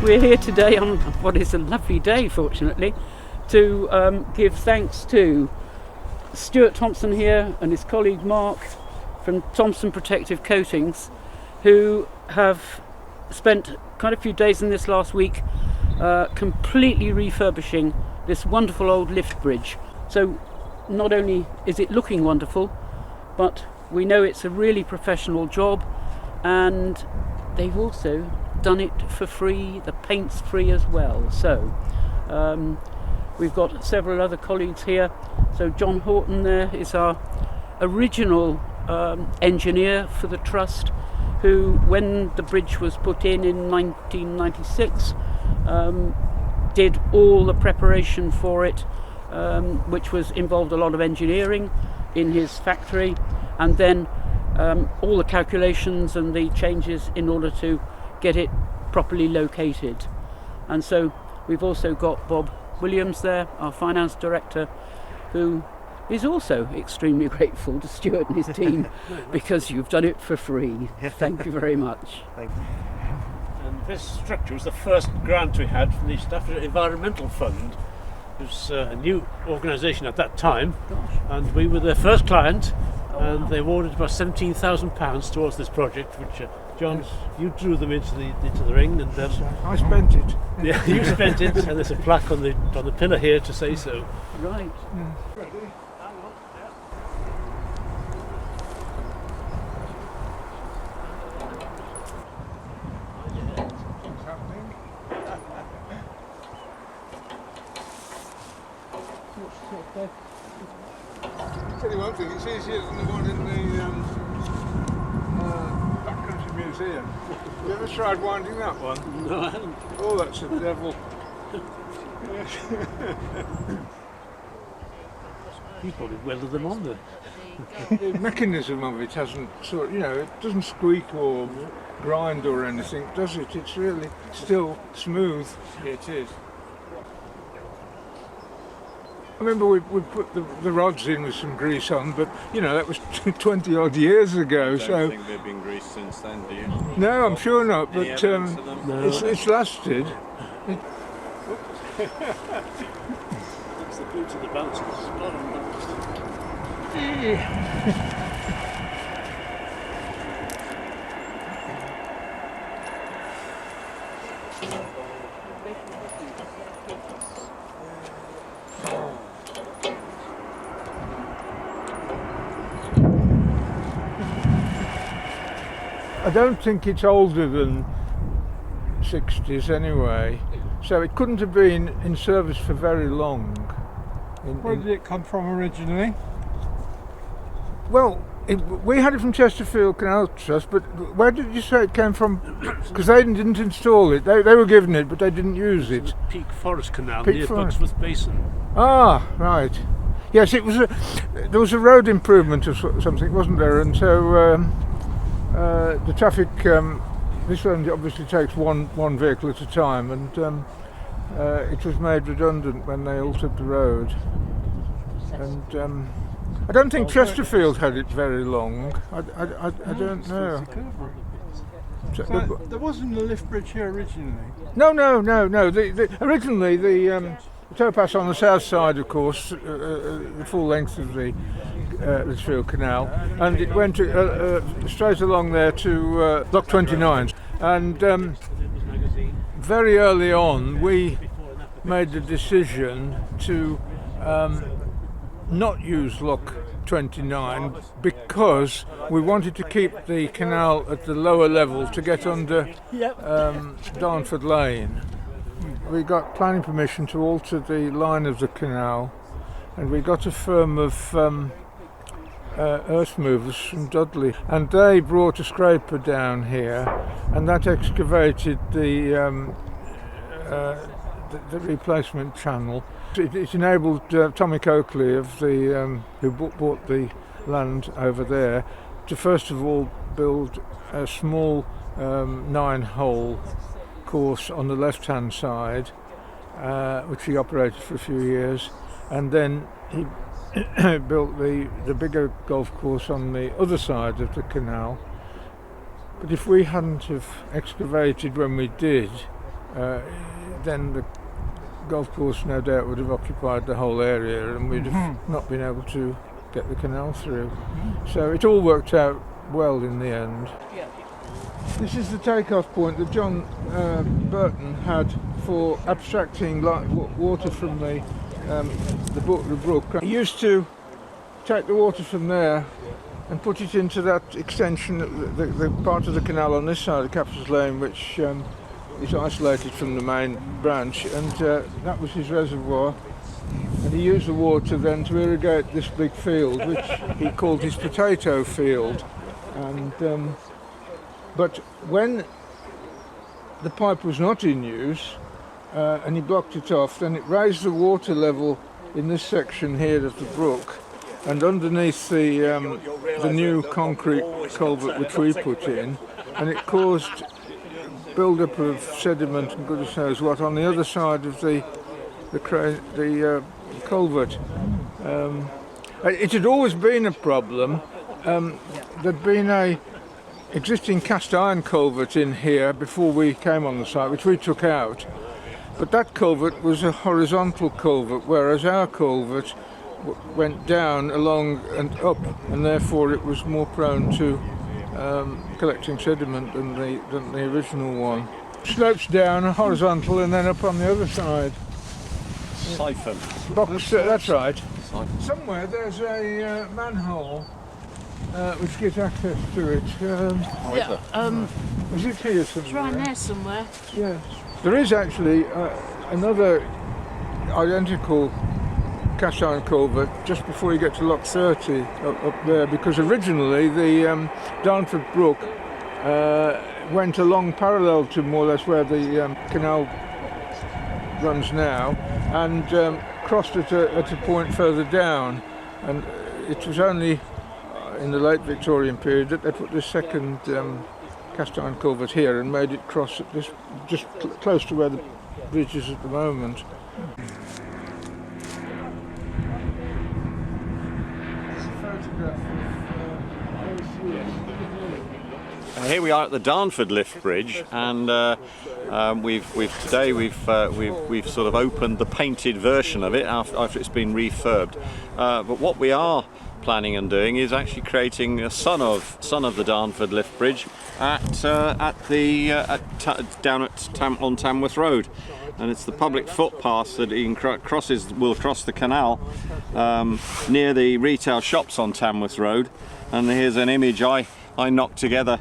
We're here today on what is a lovely day, fortunately, to give thanks to Stuart Thompson here and his colleague Mark from Thompson Protective Coatings, who have spent quite a few days in this last week completely refurbishing this wonderful old lift bridge. So not only is it looking wonderful, but we know it's a really professional job, and they've also done it for free. The paint's free as well. So we've got several other colleagues here. So John Horton there is our original engineer for the trust, who, when the bridge was put in 1996, did all the preparation for it, which was involved a lot of engineering in his factory, and then all the calculations and the changes in order to get it properly located. And so we've also got Bob Williams there, our finance director, who is also extremely grateful to Stuart and his team because you've done it for free. Thank you very much. Thank you. And this structure was the first grant we had from the Staffordshire Environmental Fund. It was a new organisation at that time, and we were their first client, and they awarded about £17,000 towards this project, which John, you drew them into the ring, and I spent it. Yeah, you spent it, and there's a plaque on the pillar here to say so. Right. Ready? I'll tell you one thing, it's easier than the one in the Backcountry Museum. Have you ever tried winding that one? No, I haven't. Oh, that's a devil. You probably welded them on there. The mechanism of it hasn't it doesn't squeak or grind or anything, does it? It's really still smooth. Yeah, it is. I remember we put the rods in with some grease on, but that was 20 odd years ago. I don't think they've been greased since then, do you? No, I'm sure not. But Any evidence of them? it's lasted. That's the boot of the bounce. I don't think it's older than 60s anyway, so it couldn't have been in service for very long. Where did it come from originally? Well, we had it from Chesterfield Canal Trust, but where did you say it came from? Because they didn't install it. They were given it, but they didn't use it. Peak Forest Canal Peak near Forest. Bugsworth Basin. Ah, right. Yes, there was a road improvement or something, wasn't there? And so the traffic. This one obviously takes one vehicle at a time, and it was made redundant when they altered the road. And I don't think Chesterfield had it very long. I don't know. So there wasn't a lift bridge here originally? No. Originally, the towpath on the south side, of course, the full length of the Lichfield Canal, and it went straight along there to Block 29. And very early on, we made the decision to not use Lock 29 because we wanted to keep the canal at the lower level to get under Darnford Lane. We got planning permission to alter the line of the canal, and we got a firm of earth movers from Dudley, and they brought a scraper down here, and that excavated the replacement channel. It enabled Tommy Coakley of the who bought the land over there to first of all build a small 9-hole course on the left-hand side, which he operated for a few years, and then he built the bigger golf course on the other side of the canal. But if we hadn't have excavated when we did, then the golf course no doubt would have occupied the whole area, and we'd have not been able to get the canal through. So it all worked out well in the end. This is the takeoff point that John Burton had for abstracting water from the brook. He used to take the water from there and put it into that extension, the part of the canal on this side of Captain's Lane, which is isolated from the main branch, and that was his reservoir. And he used the water then to irrigate this big field, which he called his potato field. And but when the pipe was not in use and he blocked it off, then it raised the water level in this section here of the brook, and underneath the new concrete culvert which we put in, and it caused build-up of sediment and goodness knows what on the other side of the culvert. It had always been a problem. There'd been a existing cast iron culvert in here before we came on the site, which we took out, but that culvert was a horizontal culvert, whereas our culvert went down, along and up, and therefore it was more prone to collecting sediment than the original one. Slopes down horizontal and then up on the other side. Siphon. Box, that's right. Siphon. Somewhere there's a manhole which gives access to it. Is it here somewhere? It's right there somewhere. Yes. There is actually another identical cast iron culvert just before you get to Lock 30 up there, because originally the Darnford Brook went along parallel to more or less where the canal runs now, and crossed at a point further down, and it was only in the late Victorian period that they put this second cast iron culvert here and made it cross at this, just close to where the bridge is at the moment. Here we are at the Darnford Lift Bridge, and we've sort of opened the painted version of it after it's been refurbed. But what we are planning on doing is actually creating a son of the Darnford Lift Bridge down on Tamworth Road, and it's the public footpath that will cross the canal near the retail shops on Tamworth Road. And here's an image I knocked together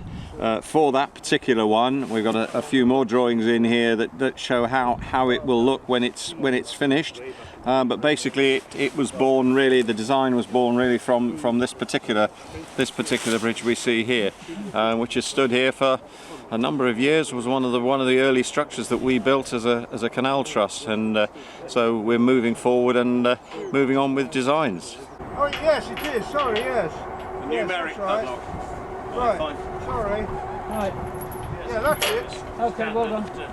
for that particular one. We've got a few more drawings in here that show how it will look when it's finished. But basically, it was born really. The design was born really from this particular bridge we see here, which has stood here for a number of years. Was one of the early structures that we built as a canal trust, and so we're moving forward and moving on with designs. Oh yes, it is. Sorry, yes. The numeric padlock. Right. Fine. Sorry. Right. Yeah, that's it. Okay, well done. Okay.